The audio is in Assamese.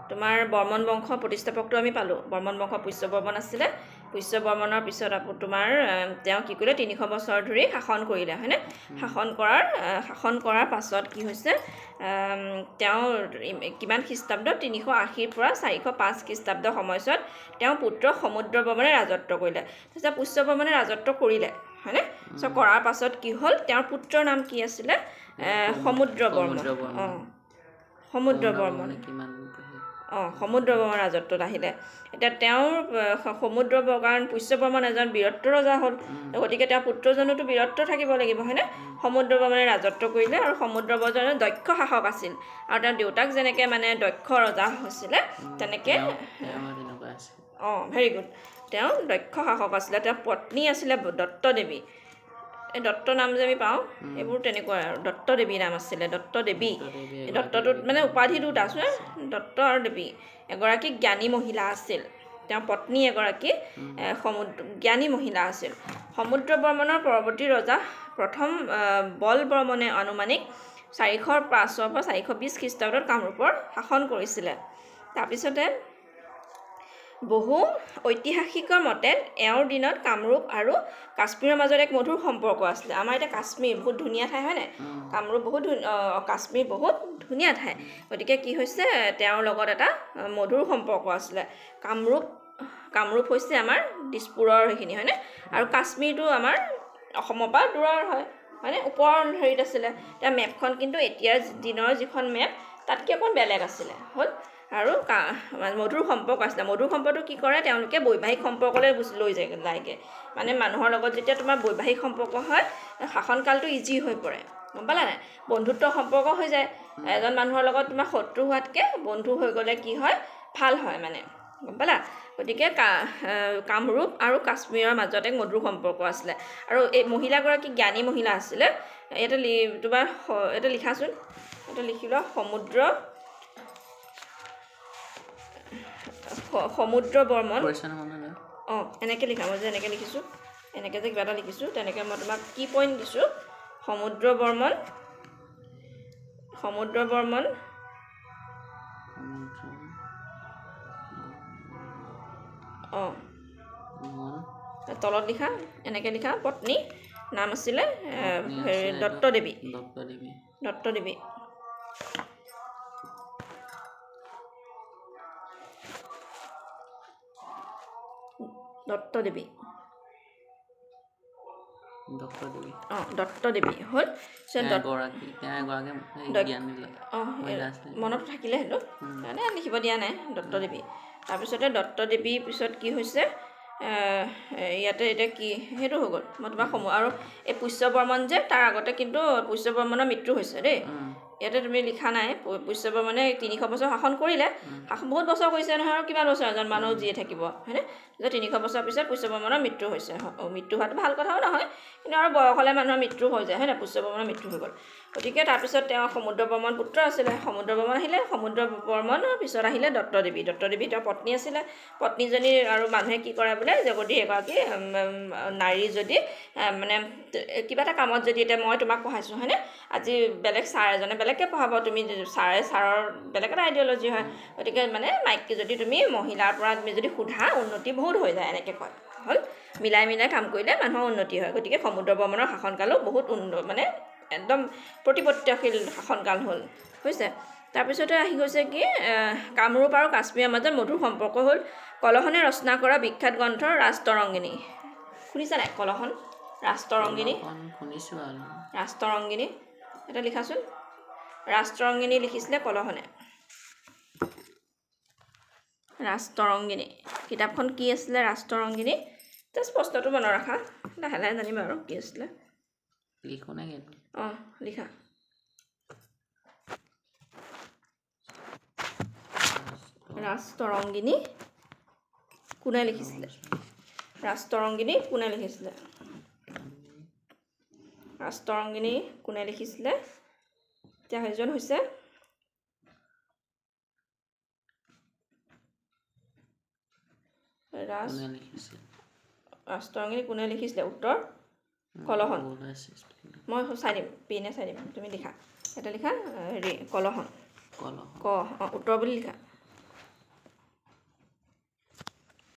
তোমাৰ বৰ্মন বংশ প্ৰতিষ্ঠাপকটো আমি পালোঁ বৰ্মন বংশ পুষ্য বৰ্মন আছিলে পুষ্য বৰ্মনৰ পিছত তোমাৰ তেওঁ কি কৰিলে 300 বছৰ ধৰি শাসন কৰিলে হয়নে শাসন কৰাৰ পাছত কি হৈছে তেওঁ কিমান খ্ৰীষ্টাব্দ 380 পৰা 405 খ্ৰীষ্টাব্দ সময়ছোৱাত তেওঁ পুত্ৰ সমুদ্ৰ বৰ্মনে ৰাজত্ব কৰিলে তাৰপিছত পুষ্য বৰ্মনে ৰাজত্ব কৰিলে হয়নে কৰাৰ পাছত কি হ'ল তেওঁৰ পুত্ৰৰ নাম কি আছিলে সমুদ্ৰ বৰ্মন সমুদ্ৰ বৰ্মন সমুদ্ৰ বৰ্মন ৰাজত্বত আহিলে এতিয়া তেওঁৰ সমুদ্ৰ কাৰণ পুষ্য বৰ্মন এজন বীৰত্ব ৰজা হ'ল গতিকে তেওঁৰ পুত্ৰজনোতো বীৰত্ব থাকিব লাগিব হয়নে সমুদ্ৰ বৰ্মনে ৰাজত্ব কৰিলে আৰু সমুদ্ৰ বৰ্মন দক্ষ শাসক আছিল আৰু তেওঁৰ দেউতাক যেনেকৈ মানে দক্ষ ৰজা হৈছিলে তেনেকৈ ভেৰি গুড তেওঁ দক্ষ শাসক আছিলে তেওঁৰ পত্নী আছিলে দত্ত দেৱী এই দত্ত নাম যে আমি পাওঁ এইবোৰ তেনেকুৱা আৰু দত্ত দেৱী নাম আছিলে দত্ত দেৱী দত্তটোত মানে উপাধি দুটা আছে দত্ত আৰু দেৱী এগৰাকী জ্ঞানী মহিলা আছিল তেওঁৰ পত্নী এগৰাকী জ্ঞানী মহিলা আছিল সমুদ্ৰ বৰ্মনৰ পৰৱৰ্তী ৰজা প্ৰথম বল বৰ্মনে আনুমানিক 405 পৰা 420 খ্ৰীষ্টাব্দত কামৰূপৰ শাসন কৰিছিলে তাৰপিছতে বহু ঐতিহাসিকৰ মতে এওঁৰ দিনত কামৰূপ আৰু কাশ্মীৰৰ মাজত এক মধুৰ সম্পৰ্ক আছিলে আমাৰ এতিয়া কাশ্মীৰ বহুত ধুনীয়া ঠাই হয় নাই কামৰূপ কাশ্মীৰ বহুত ধুনীয়া ঠাই গতিকে কি হৈছে তেওঁৰ লগত এটা মধুৰ সম্পৰ্ক আছিলে কামৰূপ হৈছে আমাৰ দিছপুৰৰ সেইখিনি হয়নে আৰু কাশ্মীৰটো আমাৰ অসমৰ পৰা দূৰৰ হয়নে ওপৰৰ হেৰিত আছিলে এতিয়া মেপখন কিন্তু এতিয়াৰ দিনৰ যিখন মেপ তাতকৈ অকণ বেলেগ আছিলে হ'ল আৰু মধুৰ সম্পৰ্ক আছিলে মধুৰ সম্পৰ্কটো কি কৰে তেওঁলোকে বৈবাহিক সম্পৰ্কলৈ লৈ যায়গৈ মানে মানুহৰ লগত যেতিয়া তোমাৰ বৈবাহিক সম্পৰ্ক হয় শাসনকালটো ইজি হৈ পৰে গম পালা নাই বন্ধুত্ব সম্পৰ্ক হৈ যায় এজন মানুহৰ লগত তোমাৰ শত্ৰু হোৱাতকৈ বন্ধু হৈ গ'লে কি হয় ভাল হয় মানে গম পালা গতিকে কামৰূপ আৰু কাশ্মীৰৰ মাজত এক মধুৰ সম্পৰ্ক আছিলে আৰু এই মহিলাগৰাকী জ্ঞানী মহিলা আছিলে এটা লিখাচোন এটা লিখি লোৱা সমুদ্ৰ বৰ্মন এনেকৈ লিখা মই যে এনেকৈ লিখিছোঁ এনেকৈ যে কিবা এটা লিখিছোঁ তেনেকৈ মই তোমাক কি পইণ্ট দিছোঁ সমুদ্ৰ বৰ্মন তলত লিখা এনেকৈ লিখা পত্নী নাম আছিলে দত্ত দেৱী হ'ল মনত থাকিলে সেইটো মানে লিখিব দিয়া নাই দত্ত দেৱী তাৰপিছতে দত্ত দেৱীৰ পিছত কি হৈছে ইয়াতে এতিয়া কি সেইটো হৈ গ'ল মই তোমাক আৰু এই পুষ্য বৰ্মন যে তাৰ আগতে কিন্তু পুষ্য বৰ্মনৰ মৃত্যু হৈছে দেই ইয়াতে তুমি লিখা নাই পুষ্য বৰ্মনে 300 বছৰ শাসন কৰিলে বহুত বছৰ কৰিছে নহয় আৰু কিমান বছৰ এজন মানুহ জীয়ে থাকিব হয়নে যে 300 বছৰ পিছত পুষ্য বৰ্মনৰ মৃত্যু হৈছে মৃত্যু হোৱাটো ভাল কথাও নহয় কিন্তু আৰু বয়স হ'লে মানুহৰ মৃত্যু হৈ যায় হয় নাই পুষ্য বৰ্মনৰ মৃত্যু হৈ গ'ল গতিকে তাৰপিছত তেওঁ সমুদ্ৰ বৰ্মন পুত্ৰ আছিলে সমুদ্ৰ বৰ্মন আহিলে সমুদ্ৰ বৰ্মনৰ পিছত আহিলে দত্ত দেৱী তেওঁৰ পত্নী আছিলে পত্নীজনী আৰু মানুহে কি কৰে বোলে যদি এগৰাকী নাৰী যদি মানে কিবা এটা কামত যদি এতিয়া মই তোমাক পঢ়াইছোঁ হয়নে আজি বেলেগ ছাৰ এজনে বেলেগকৈ পঢ়াব তুমি ছাৰৰ বেলেগ এটা আইডিঅ'লজি হয় গতিকে মানে মাইকী যদি তুমি মহিলাৰ পৰা তুমি যদি সোধা উন্নতি বহুত হৈ যায় এনেকৈ কয় হ'ল মিলাই কাম কৰিলে মানুহৰ উন্নতি হয় গতিকে সমুদ্ৰ বৰ্মনৰ শাসনকালো বহুত মানে একদম প্ৰতিপত্তিশীল শাসনকাল হ'ল হৈছে তাৰপিছতে আহি গৈছে কি কামৰূপ আৰু কাশ্মীৰৰ মাজত মধুৰ সম্পৰ্ক হ'ল কলহনে ৰচনা কৰা বিখ্যাত গ্ৰন্থ ৰাজতৰংগিনী শুনিছা নাই কলহন ৰাজতৰংগিনী এটা লিখাচোন ৰাজতৰংগিনী লিখিছিলে কলহনে ৰাজতৰংগিনী কিতাপখন কি আছিলে ৰাজতৰংগিনী স্পষ্টটো মনত ৰাখা লাহে লাহে জানিবা আৰু কি আছিলে লিখা ৰাজতৰংগিনী কোনে লিখিছিলে ৰাজতৰংগিনী কোনে লিখিছিলে এতিয়া সেইজন হৈছে ৰাজতৰংগিনী কোনে লিখিছিলে উত্তৰ কলহন মই চাই দিম পেনে চাই দিম তুমি লিখা এটা লিখা হেৰি কলহন উত্তৰ বুলি লিখা